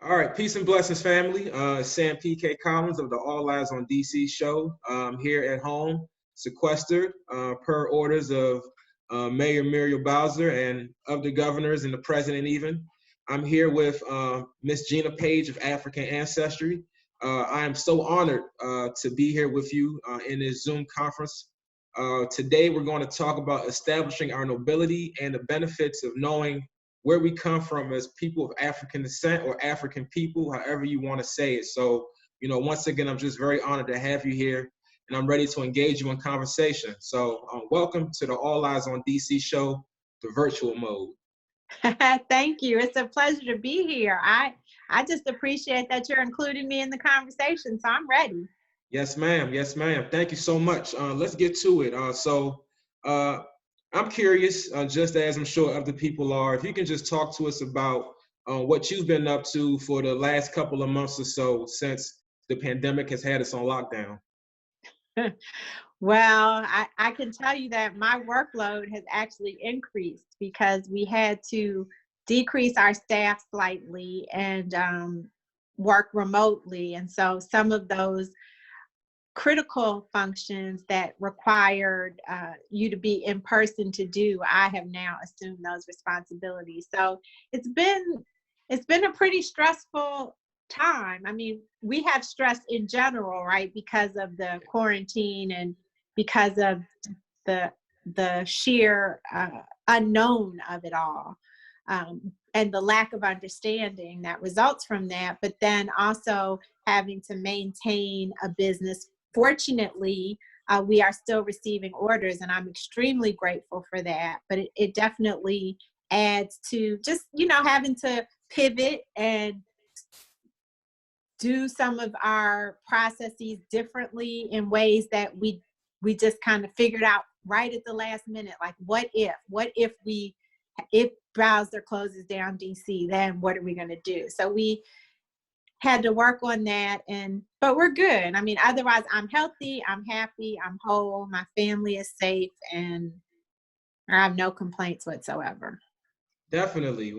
All right, peace and blessings, family. Sam P.K. Collins of the All Eyes on DC show here at home, sequestered per orders of Mayor Muriel Bowser and of the governors and the president even. I'm here with Miss Gina Paige of African Ancestry. I am so honored to be here with you in this Zoom conference. Today, we're going to talk about establishing our nobility and the benefits of knowing where we come from as people of African descent or African people, however you want to say it. So, once again, I'm just very honored to have you here, and I'm ready to engage you in conversation. So, welcome to the All Eyes on DC show, the virtual mode. Thank you. It's a pleasure to be here. I just appreciate that you're including me in the conversation, so I'm ready. Yes, ma'am. Yes, ma'am. Thank you so much. Let's get to it. I'm curious, just as I'm sure other people are, if you can just talk to us about what you've been up to for the last couple of months or so since the pandemic has had us on lockdown. Well, I can tell you that my workload has actually increased because we had to decrease our staff slightly and work remotely. And so some of those critical functions that required you to be in person to do, I have now assumed those responsibilities. So it's been a pretty stressful time. I mean, we have stress in general, right, because of the quarantine and because of the sheer unknown of it all, and the lack of understanding that results from that. But then also having to maintain a business. Fortunately, we are still receiving orders, and I'm extremely grateful for that. But it definitely adds to just, having to pivot and do some of our processes differently in ways that we just kind of figured out right at the last minute. Like, what if browser closes down DC, then what are we going to do? So we had to work on that, but we're good. I mean, otherwise I'm healthy, I'm happy, I'm whole, my family is safe, and I have no complaints whatsoever. Definitely.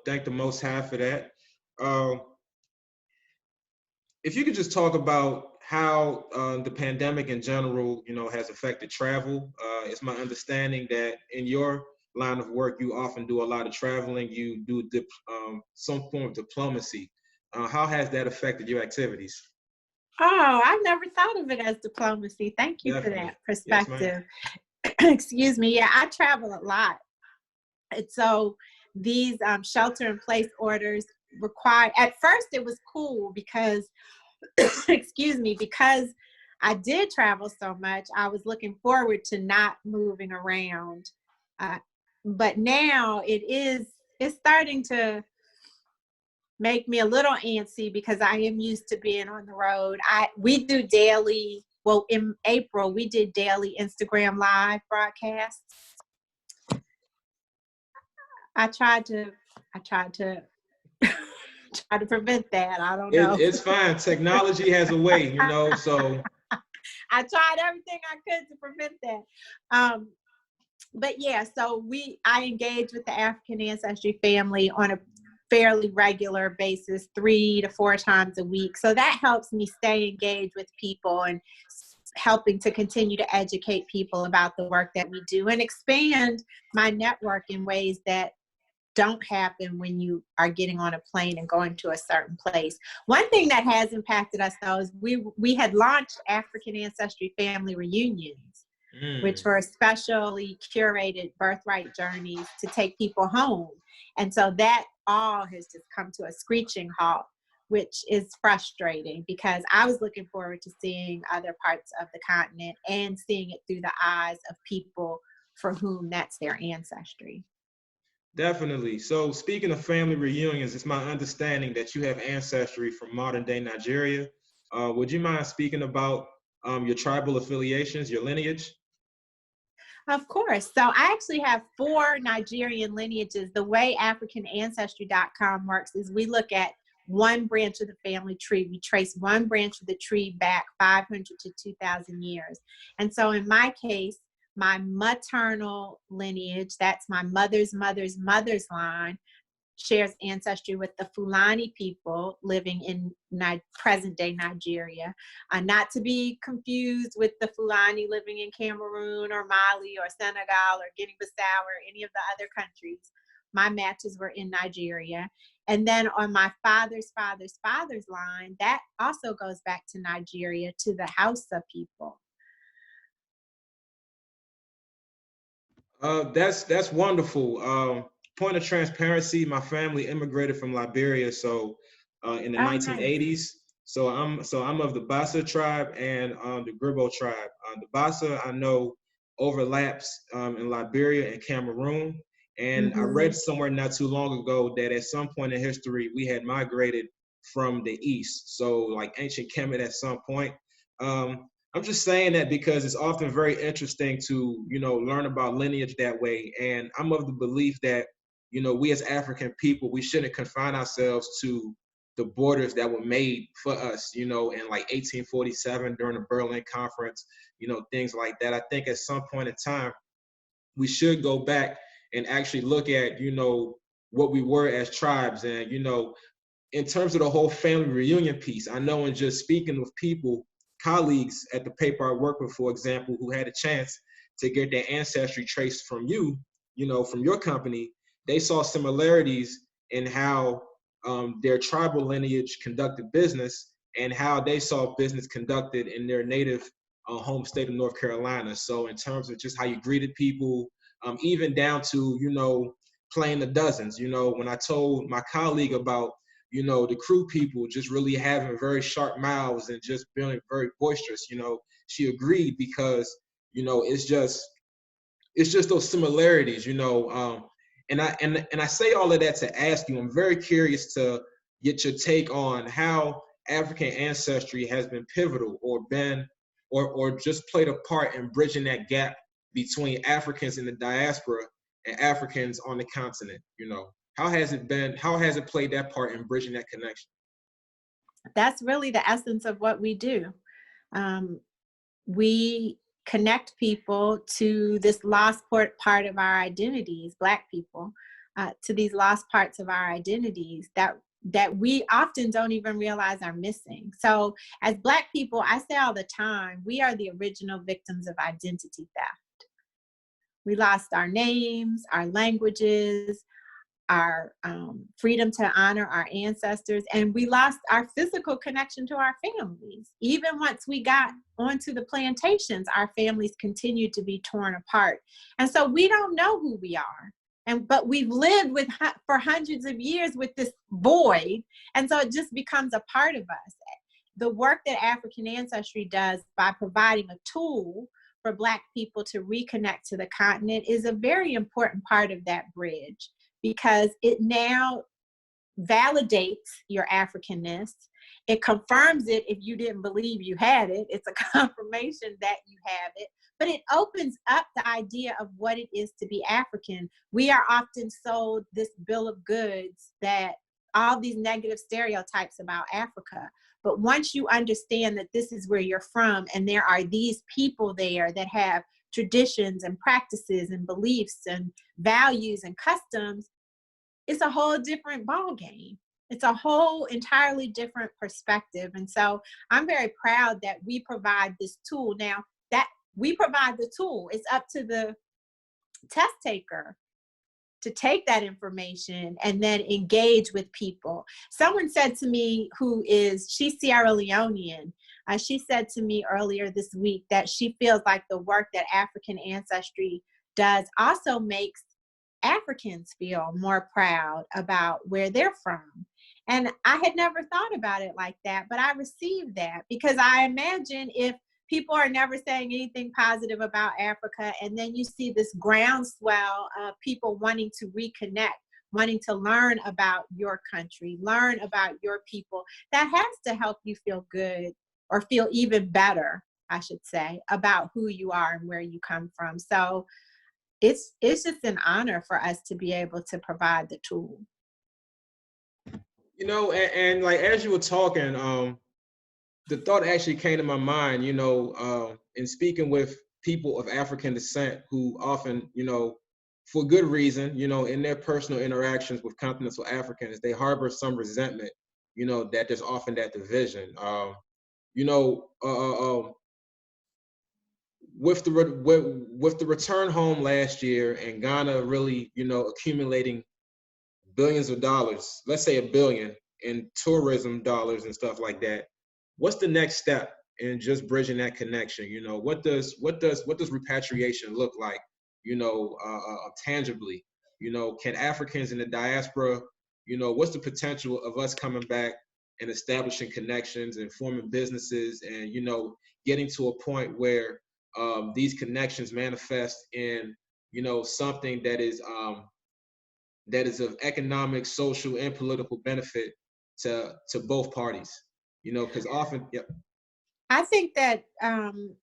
Thank the Most High for that. If you could just talk about how the pandemic in general, has affected travel. It's my understanding that in your line of work, you often do a lot of traveling. You do some form of diplomacy. How has that affected your activities? Oh, I've never thought of it as diplomacy. Thank you for that perspective. Yes, excuse me. Yeah, I travel a lot. And so these shelter-in-place orders required, at first it was cool because, excuse me, because I did travel so much, I was looking forward to not moving around. But now it's starting to make me a little antsy because I am used to being on the road. We do daily, well, in April, we did daily Instagram live broadcasts. I tried to try to prevent that. I don't know. It's fine. Technology has a way, so. I tried everything I could to prevent that. But yeah, so I engage with the African Ancestry family on a fairly regular basis, 3 to 4 times a week. So that helps me stay engaged with people and helping to continue to educate people about the work that we do and expand my network in ways that don't happen when you are getting on a plane and going to a certain place. One thing that has impacted us, though, is we had launched African Ancestry family reunions, which were specially curated birthright journeys to take people home. And so that all has just come to a screeching halt, which is frustrating because I was looking forward to seeing other parts of the continent and seeing it through the eyes of people for whom that's their ancestry. Definitely. So speaking of family reunions, it's my understanding that you have ancestry from modern day Nigeria. Would you mind speaking about your tribal affiliations, your lineage? Of course. So I actually have 4 Nigerian lineages. The way AfricanAncestry.com works is we look at one branch of the family tree. We trace one branch of the tree back 500 to 2,000 years. And so in my case, my maternal lineage, that's my mother's mother's mother's line, shares ancestry with the Fulani people living in present-day Nigeria, not to be confused with the Fulani living in Cameroon or Mali or Senegal or Guinea-Bissau or any of the other countries. My matches were in Nigeria. And then on my father's line, that also goes back to Nigeria, to the Hausa people. That's wonderful. Point of transparency, my family immigrated from Liberia, so in the 1980s. So I'm of the Bassa tribe and the Gribbo tribe. The Bassa I know overlaps in Liberia and Cameroon. And I read somewhere not too long ago that at some point in history we had migrated from the east. So like ancient Kemet at some point. I'm just saying that because it's often very interesting to, learn about lineage that way. And I'm of the belief that, we as African people, we shouldn't confine ourselves to the borders that were made for us, in like 1847 during the Berlin Conference, things like that. I think at some point in time, we should go back and actually look at, what we were as tribes. And, in terms of the whole family reunion piece, I know in just speaking with people, colleagues at the paper I work with, for example, who had a chance to get their ancestry traced from you, from your company, they saw similarities in how their tribal lineage conducted business and how they saw business conducted in their native home state of North Carolina. So in terms of just how you greeted people, even down to, playing the dozens, when I told my colleague about the crew people just really having very sharp mouths and just being very boisterous, she agreed because, it's just those similarities, and I say all of that to ask you, I'm very curious to get your take on how African ancestry has been pivotal or just played a part in bridging that gap between Africans in the diaspora and Africans on the continent, How has it played that part in bridging that connection? That's really the essence of what we do. We connect people to this lost part of our identities, Black people, to these lost parts of our identities that we often don't even realize are missing. So as Black people, I say all the time, we are the original victims of identity theft. We lost our names, our languages, our freedom to honor our ancestors, and we lost our physical connection to our families. Even once we got onto the plantations, our families continued to be torn apart. And so we don't know who we are. But we've lived for hundreds of years with this void, and so it just becomes a part of us. The work that African Ancestry does by providing a tool for Black people to reconnect to the continent is a very important part of that bridge, because it now validates your Africanness. It confirms it if you didn't believe you had it. It's a confirmation that you have it. But it opens up the idea of what it is to be African. We are often sold this bill of goods, that all these negative stereotypes about Africa. But once you understand that this is where you're from and there are these people there that have traditions and practices and beliefs and values and customs, it's a whole different ballgame. It's a whole entirely different perspective. And so I'm very proud that we provide this tool. Now that we provide the tool, it's up to the test taker to take that information and then engage with people. Someone said to me, she's Sierra Leonean, she said to me earlier this week that she feels like the work that African Ancestry does also makes Africans feel more proud about where they're from. And I had never thought about it like that, but I received that, because I imagine if people are never saying anything positive about Africa, and then you see this groundswell of people wanting to reconnect, wanting to learn about your country, learn about your people, that has to help you feel good, or feel even better, I should say, about who you are and where you come from. So it's just an honor for us to be able to provide the tool. And like, as you were talking, the thought actually came to my mind, in speaking with people of African descent who often, for good reason, you know, in their personal interactions with continental Africans, they harbor some resentment, you know, that there's often that division. You know, with the return home last year and Ghana really, you know, accumulating billions of dollars, let's say $1 billion in tourism dollars and stuff like that. What's the next step in just bridging that connection? You know, what does repatriation look like? You know, tangibly. You know, can Africans in the diaspora, you know, what's the potential of us coming back and establishing connections and forming businesses and, you know, getting to a point where these connections manifest in, you know, something that is of economic, social, and political benefit to both parties. You know, because often, yeah. I think that the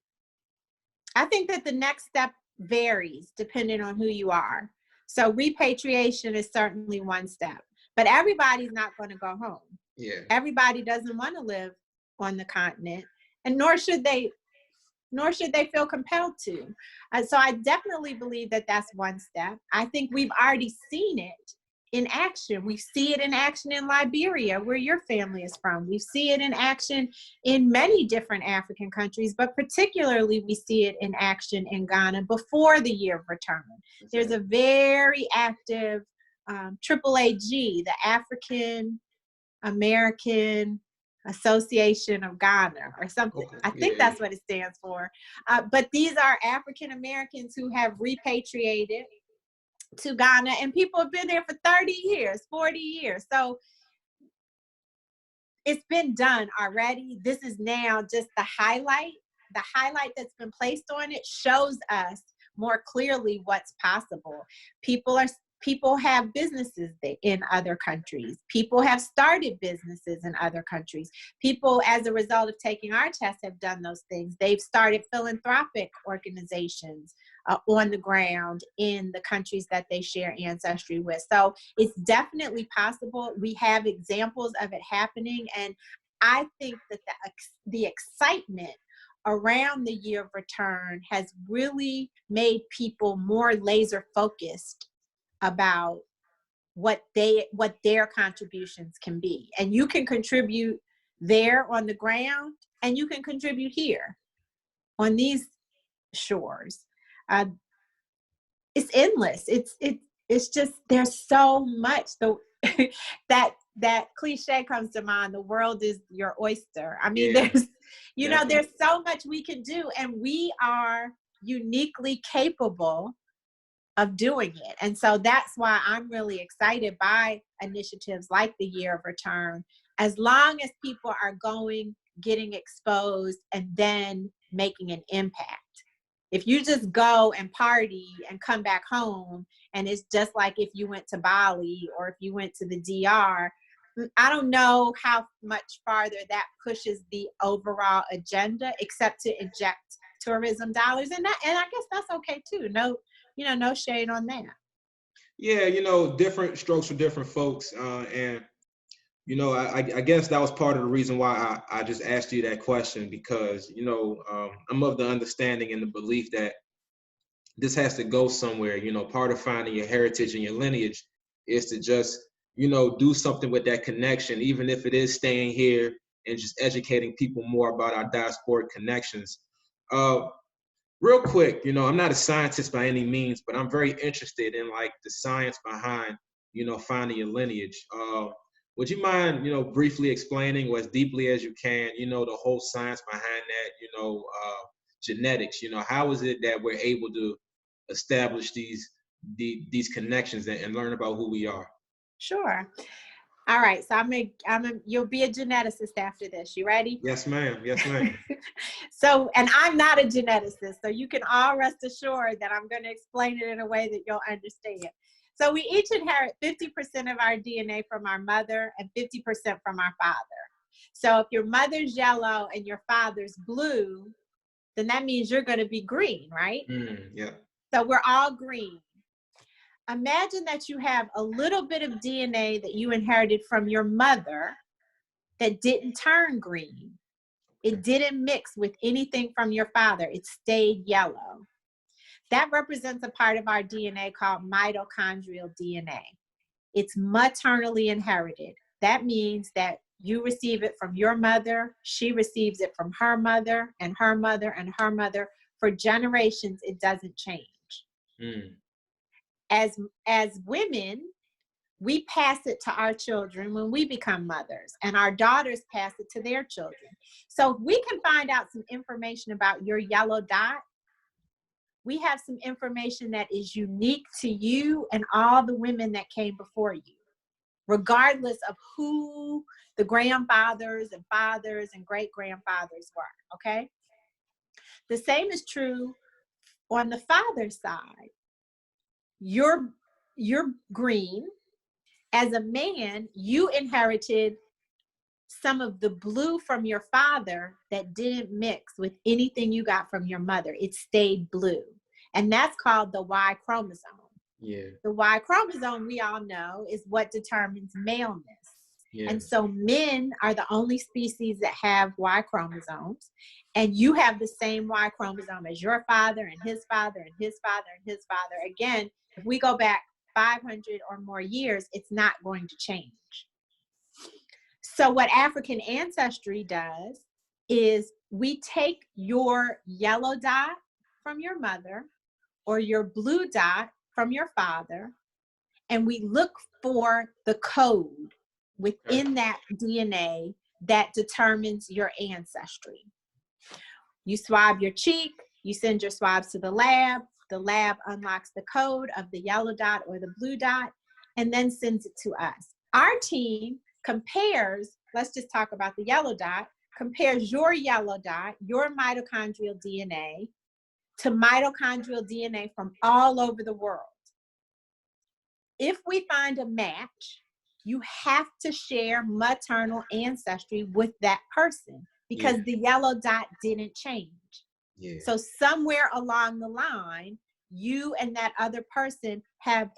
next step varies depending on who you are. So repatriation is certainly one step, but everybody's not going to go home. Yeah. Everybody doesn't want to live on the continent, and nor should they feel compelled to. So I definitely believe that that's one step. I think we've already seen it in action. We see it in action in Liberia, where your family is from. We see it in action in many different African countries, but particularly we see it in action in Ghana before the year of return. There's a very active AAAG, the African American Association of Ghana or something. Okay. I think that's what it stands for. But these are African Americans who have repatriated to Ghana, and people have been there for 30 years, 40 years. So it's been done already. This is now just the highlight. The highlight that's been placed on it shows us more clearly what's possible. People have businesses in other countries. People have started businesses in other countries. People, as a result of taking our test, have done those things. They've started philanthropic organizations on the ground in the countries that they share ancestry with. So it's definitely possible. We have examples of it happening. And I think that the excitement around the year of return has really made people more laser focused about what their contributions can be. And you can contribute there on the ground, and you can contribute here on these shores. It's endless. It's just, there's so much. That cliche comes to mind, the world is your oyster. I mean, there's there's so much we can do, and we are uniquely capable of doing it. And so that's why I'm really excited by initiatives like the Year of Return, as long as people are going, getting exposed, and then making an impact. If you just go and party and come back home, and it's just like if you went to Bali or if you went to the DR, I don't know how much farther that pushes the overall agenda, except to inject tourism dollars. And I guess that's okay too. No shade on that. Yeah, different strokes for different folks. And, I guess that was part of the reason why I just asked you that question, because, I'm of the understanding and the belief that this has to go somewhere. Part of finding your heritage and your lineage is to just, do something with that connection, even if it is staying here and just educating people more about our diasporic connections. Real quick, I'm not a scientist by any means, but I'm very interested in the science behind, finding your lineage. Would you mind, briefly explaining, or as deeply as you can, the whole science behind that, genetics, how is it that we're able to establish these connections and learn about who we are? Sure. All right, so you'll be a geneticist after this. You ready? Yes, ma'am. Yes, ma'am. So, and I'm not a geneticist, so you can all rest assured that I'm going to explain it in a way that you'll understand. So we each inherit 50% of our DNA from our mother and 50% from our father. So if your mother's yellow and your father's blue, then that means you're going to be green, right? Yeah. So we're all green. Imagine that you have a little bit of DNA that you inherited from your mother that didn't turn green. It didn't mix with anything from your father. It stayed yellow. that represents a part of our DNA called mitochondrial DNA. It's maternally inherited. That means that you receive it from your mother, she receives it from her mother, and her mother, and her mother. For generations, it doesn't change. Mm. As women, we pass it to our children when we become mothers, and our daughters pass it to their children. So if we can find out some information about your yellow dot, we have some information that is unique to you and all the women that came before you, regardless of who the grandfathers and fathers and great-grandfathers were, okay? The same is true on the father's side. You're green. As a man, you inherited some of the blue from your father that didn't mix with anything you got from your mother. It stayed blue. And that's called the Y chromosome. Yeah. The Y chromosome, we all know, is what determines maleness. Yeah. And so men are the only species that have Y chromosomes. And you have the same Y chromosome as your father and his father and his father and his father. Again, if we go back 500 or more years, it's not going to change. So what African Ancestry does is we take your yellow dot from your mother or your blue dot from your father, and we look for the code within that DNA that determines your ancestry. You swab your cheek, you send your swabs to the lab unlocks the code of the yellow dot or the blue dot, and then sends it to us. Our team compares, let's just talk about the yellow dot, compares your yellow dot, your mitochondrial DNA, to mitochondrial DNA from all over the world. If we find a match, you have to share maternal ancestry with that person because the yellow dot didn't change. Yeah. So somewhere along the line, you and that other person have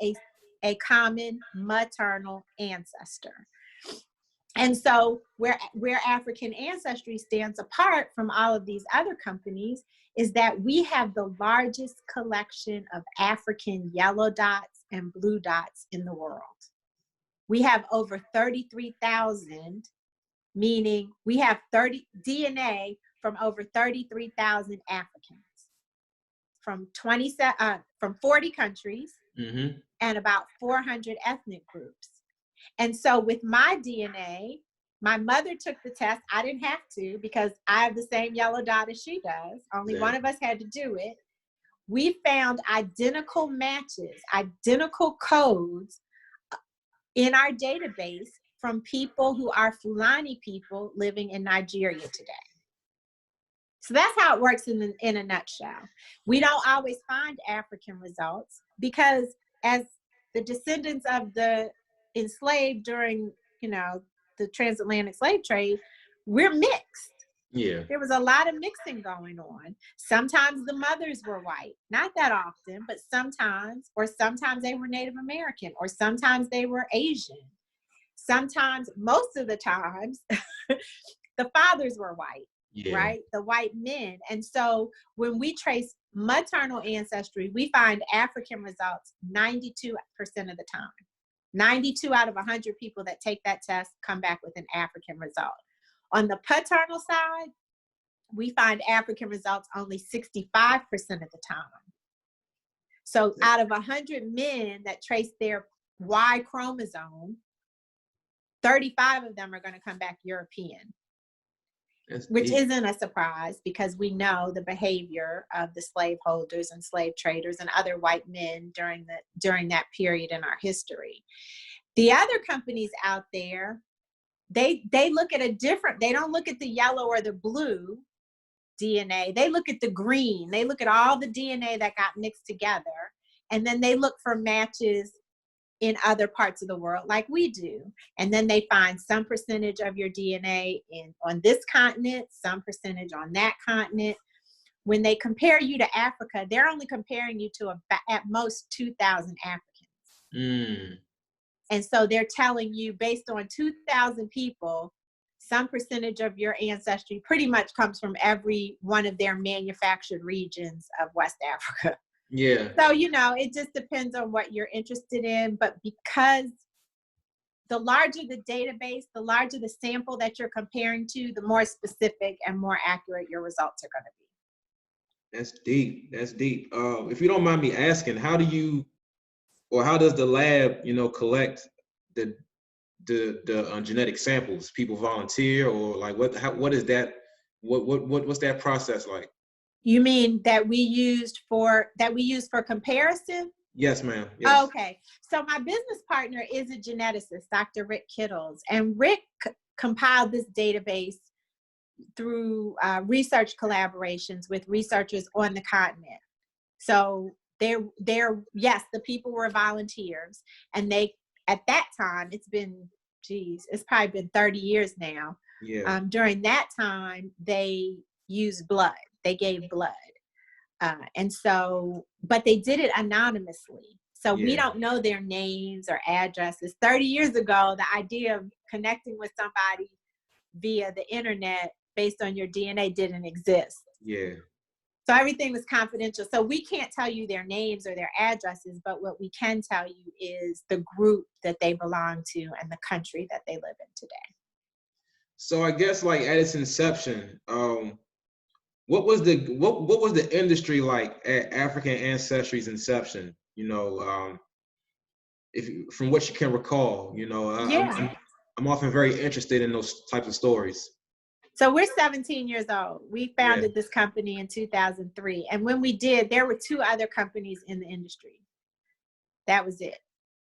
a common maternal ancestor. And so where African Ancestry stands apart from all of these other companies is that we have the largest collection of African yellow dots and blue dots in the world. We have over 33,000, meaning we have DNA from over 33,000 Africans from 40 countries and about 400 ethnic groups. And so with my DNA, my mother took the test. I didn't have to because I have the same yellow dot as she does. Only one of us had to do it. We found identical matches, identical codes in our database from people who are Fulani people living in Nigeria today. So that's how it works in a nutshell. We don't always find African results because as the descendants of the enslaved during, the transatlantic slave trade, we're mixed. Yeah. There was a lot of mixing going on. Sometimes the mothers were white, not that often, but sometimes they were Native American, or sometimes they were Asian. Sometimes, most of the times, the fathers were white, right? The white men. And so when we trace maternal ancestry, we find African results 92% of the time. 92 out of 100 people that take that test come back with an African result. On the paternal side, we find African results only 65% of the time. So out of 100 men that trace their Y chromosome, 35 of them are going to come back European, which isn't a surprise because we know the behavior of the slaveholders and slave traders and other white men during that period in our history. The other companies out there, they look at they don't look at the yellow or the blue DNA. They look at the green. They look at all the DNA that got mixed together, and then they look for matches in other parts of the world like we do. And then they find some percentage of your DNA on this continent, some percentage on that continent. When they compare you to Africa, they're only comparing you to at most 2,000 Africans. And so they're telling you based on 2,000 people, some percentage of your ancestry pretty much comes from every one of their manufactured regions of West Africa. Yeah. So, you know, it just depends on what you're interested in. But because the larger the database, the larger the sample that you're comparing to, the more specific and more accurate your results are going to be. That's deep. That's deep. If you don't mind me asking, how do you, or how does the lab, you know, collect the genetic samples? People volunteer, or like what is that? What's that process like? You mean that we used for comparison? Yes, ma'am. Yes. Okay. So my business partner is a geneticist, Dr. Rick Kittles, and Rick compiled this database through research collaborations with researchers on the continent. So yes, the people were volunteers, and they, at that time, it's probably been 30 years now. Yeah. During that time, they used blood. They gave blood. And so, but they did it anonymously. So we don't know their names or addresses. 30 years ago, the idea of connecting with somebody via the internet based on your DNA didn't exist. Yeah. So everything was confidential. So we can't tell you their names or their addresses, but what we can tell you is the group that they belong to and the country that they live in today. So I guess like at its inception, what was the industry like at African Ancestry's inception? You know, from what you can recall, you know, I'm often very interested in those types of stories. So we're 17 years old. We founded this company in 2003. And when we did, there were 2 other companies in the industry. That was it.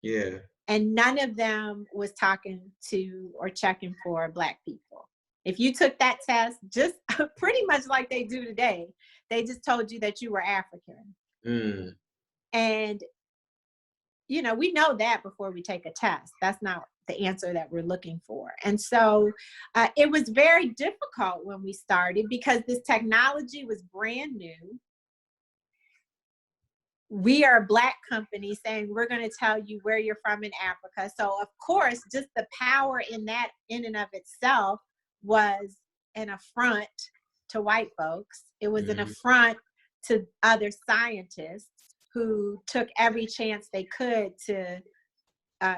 Yeah. And none of them was talking to or checking for Black people. If you took that test, just pretty much like they do today, they just told you that you were African. Mm. And, you know, we know that before we take a test. That's not the answer that we're looking for. And so it was very difficult when we started because this technology was brand new. We are a Black company saying we're going to tell you where you're from in Africa. So of course, just the power in that in and of itself was an affront to white folks. It was an affront to other scientists who took every chance they could to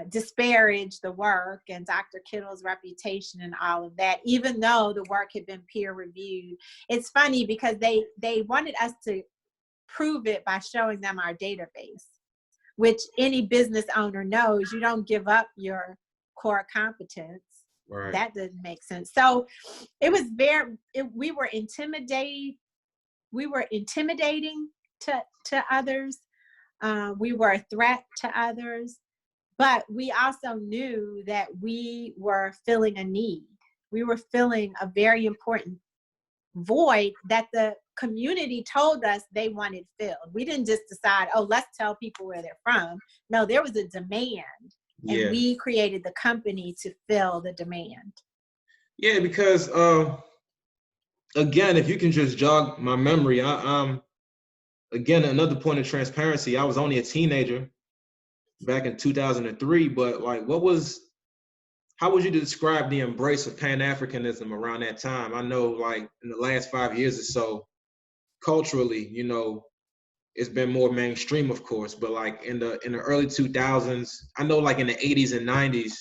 disparage the work and Dr. Kittle's reputation and all of that, even though the work had been peer reviewed. It's funny because they wanted us to prove it by showing them our database, which any business owner knows. You don't give up your core competence. Right. That doesn't make sense. So it was we were intimidating to others. We were a threat to others, but we also knew that we were filling a need. We were filling a very important void that the community told us they wanted filled. We didn't just decide, oh, let's tell people where they're from. No, there was a demand, and we created the company to fill the demand. Yeah, because again, if you can just jog my memory, again, another point of transparency, I was only a teenager back in 2003, but like, how would you describe the embrace of Pan-Africanism around that time? I know like in the last 5 years or so, culturally, you know, it's been more mainstream, of course, but like in the early 2000s, I know like in the 80s and 90s,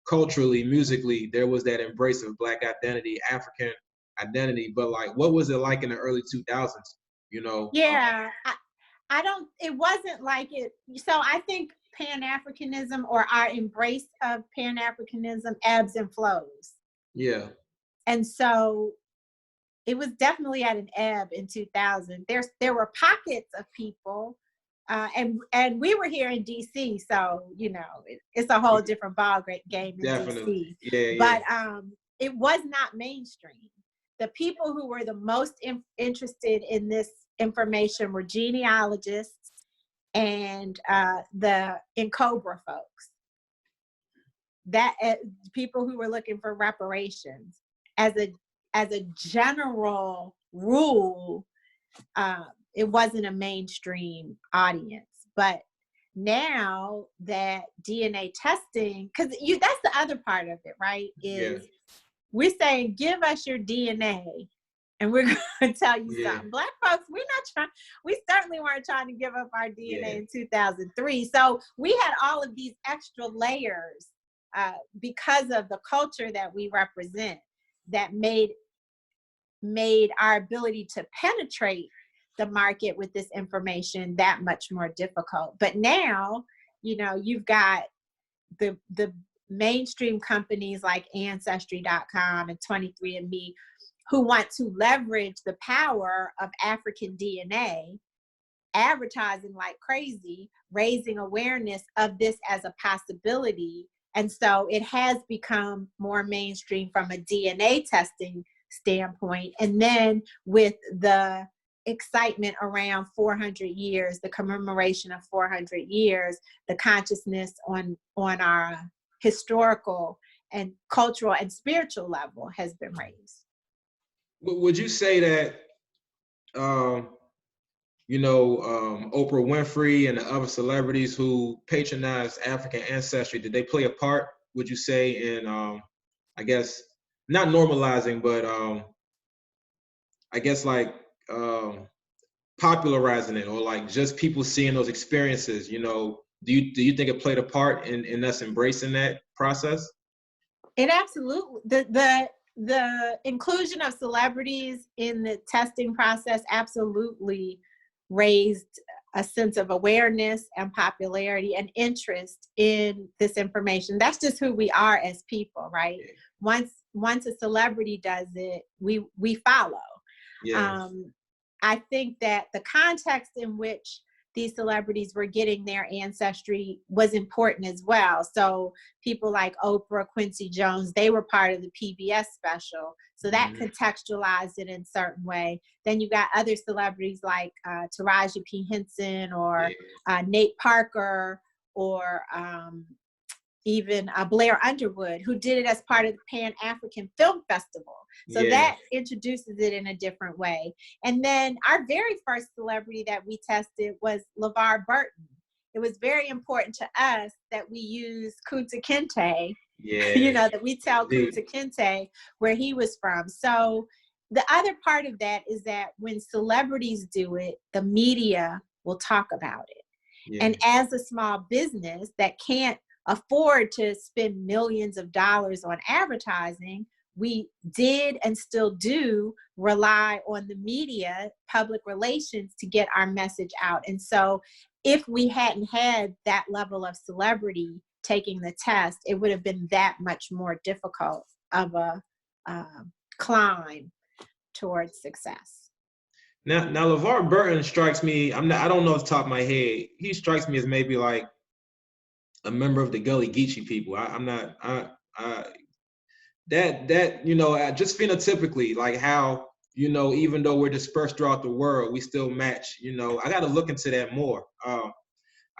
culturally, musically, there was that embrace of Black identity, African identity, but like, what was it like in the early 2000s, you know? Yeah, it wasn't like it. So I think Pan-Africanism, or our embrace of Pan-Africanism, ebbs and flows. Yeah. And so it was definitely at an ebb in 2000. There were pockets of people, and we were here in DC, so you know it's a whole different ball game in Definitely. DC. Yeah. But it was not mainstream. The people who were the most interested in this information were genealogists and the Cobra folks. That people who were looking for reparations. As a general rule, it wasn't a mainstream audience. But now that DNA testing, because that's the other part of it, right? Is we're saying, give us your DNA And we're going to tell you Yeah. something. Black folks, we certainly weren't trying to give up our DNA in 2003. So we had all of these extra layers because of the culture that we represent that made our ability to penetrate the market with this information that much more difficult. But now, you know, you've got the mainstream companies like Ancestry.com and 23andMe who want to leverage the power of African DNA, advertising like crazy, raising awareness of this as a possibility. And so it has become more mainstream from a DNA testing standpoint. And then with the excitement around 400 years, the commemoration of 400 years, the consciousness on our historical and cultural and spiritual level has been raised. Would you say that, you know, Oprah Winfrey and the other celebrities who patronized African ancestry, did they play a part, would you say, in, I guess, not normalizing, but I guess like popularizing it, or like just people seeing those experiences, you know, do you think it played a part in us embracing that process? It absolutely, the inclusion of celebrities in the testing process absolutely raised a sense of awareness and popularity and interest in this information. That's just who we are as people, right? Once a celebrity does it, we follow. Yeah. I think that the context in which these celebrities were getting their ancestry was important as well. So people like Oprah, Quincy Jones, they were part of the PBS special. So that contextualized it in a certain way. Then you got other celebrities like Taraji P. Henson or Nate Parker or even Blair Underwood, who did it as part of the Pan-African Film Festival. So that introduces it in a different way. And then our very first celebrity that we tested was LeVar Burton. It was very important to us that we use Kunta Kinte, you know, that we tell Kunta Kinte where he was from. So the other part of that is that when celebrities do it, the media will talk about it. And as a small business that can't afford to spend millions of dollars on advertising, we did and still do rely on the media, public relations, to get our message out. And so if we hadn't had that level of celebrity taking the test, it would have been that much more difficult of a climb towards success. Now LeVar Burton strikes me, I don't know off the top of my head, he strikes me as maybe like a member of the Gully Geechee people. That you know, just phenotypically, like how, you know, even though we're dispersed throughout the world, we still match. You know, I got to look into that more. I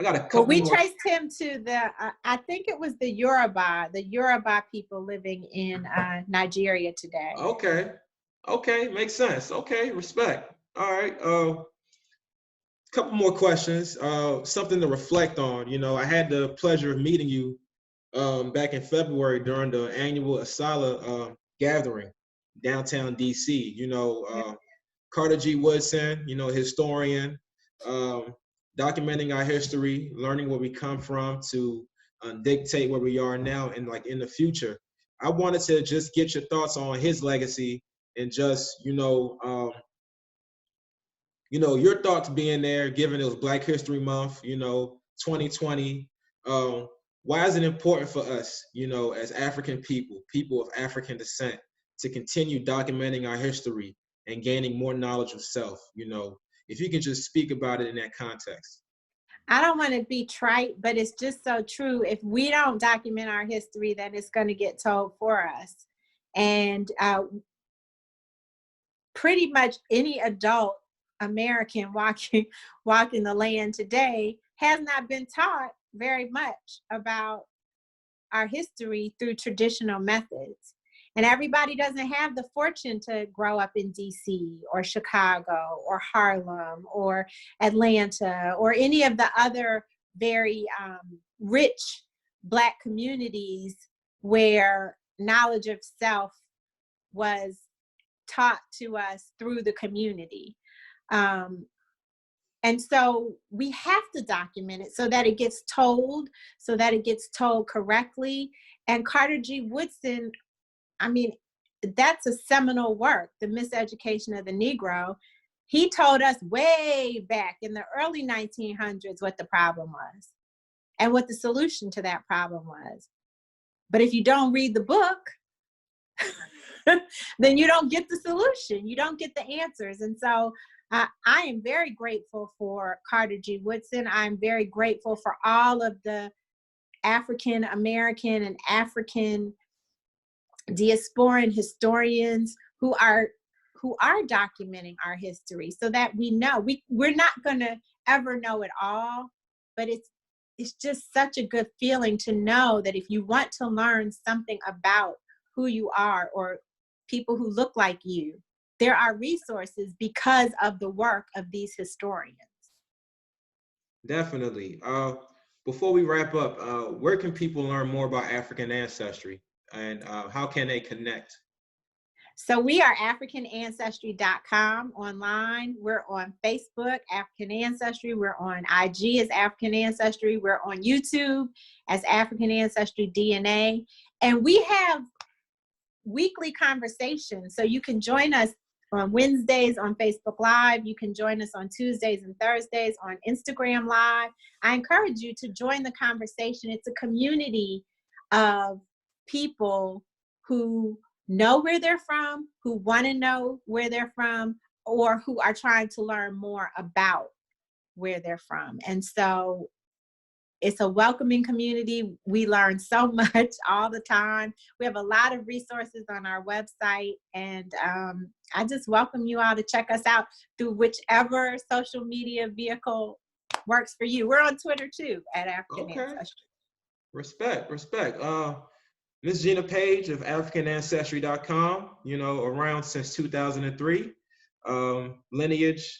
got a couple. Well, we traced him to the I think it was the Yoruba people living in Nigeria today. Okay, makes sense. Okay, respect. All right. Couple more questions. Something to reflect on. You know, I had the pleasure of meeting you back in February during the annual Asala gathering downtown DC. You know, Carter G. Woodson, you know, historian, documenting our history, learning where we come from to dictate where we are now and like in the future. I wanted to just get your thoughts on his legacy and just, you know, your thoughts being there, given it was Black History Month, you know, 2020. Why is it important for us, you know, as African people of African descent, to continue documenting our history and gaining more knowledge of self? You know, if you can just speak about it in that context. I don't want to be trite, but it's just so true. If we don't document our history, then it's going to get told for us. And pretty much any adult American walking the land today has not been taught very much about our history through traditional methods. And everybody doesn't have the fortune to grow up in DC or Chicago or Harlem or Atlanta or any of the other very rich Black communities where knowledge of self was taught to us through the community. And so we have to document it so that it gets told, correctly. And Carter G. Woodson, I mean, that's a seminal work, The Miseducation of the Negro. He told us way back in the early 1900s what the problem was and what the solution to that problem was. But if you don't read the book, then you don't get the solution. You don't get the answers. And so I am very grateful for Carter G. Woodson. I'm very grateful for all of the African American and African diasporan historians who are documenting our history so that we know. We're not going to ever know it all, but it's just such a good feeling to know that if you want to learn something about who you are or people who look like you, there are resources because of the work of these historians. Definitely. Before we wrap up, where can people learn more about African ancestry, and how can they connect? So we are AfricanAncestry.com online. We're on Facebook, African Ancestry. We're on IG as African Ancestry. We're on YouTube as African Ancestry DNA. And we have weekly conversations. So you can join us on Wednesdays on Facebook Live. You can join us on Tuesdays and Thursdays on Instagram Live. I encourage you to join the conversation. It's a community of people who know where they're from, who want to know where they're from, or who are trying to learn more about where they're from. And so it's a welcoming community. We learn so much all the time. We have a lot of resources on our website, and I just welcome you all to check us out through whichever social media vehicle works for you. We're on Twitter too at African Ancestry. Respect. Ms. Gina Paige of AfricanAncestry.com, around since 2003, lineage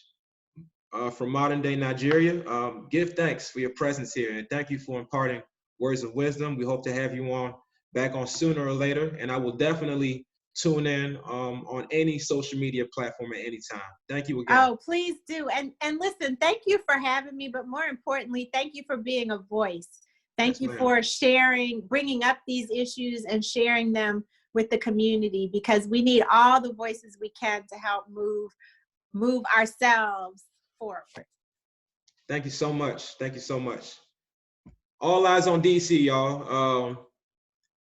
from modern day Nigeria. Give thanks for your presence here, and thank you for imparting words of wisdom. We hope to have you back on sooner or later, and I will definitely tune in on any social media platform at any time. Thank you again. Oh, please do. And listen, thank you for having me, but more importantly, thank you for being a voice. Thank you for bringing up these issues and sharing them with the community, because we need all the voices we can to help move ourselves forward. Thank you so much. Thank you so much. All Eyes on DC, y'all.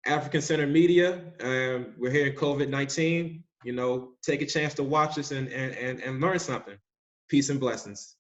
African Centered Media. We're here in COVID-19. Take a chance to watch us and learn something. Peace and blessings.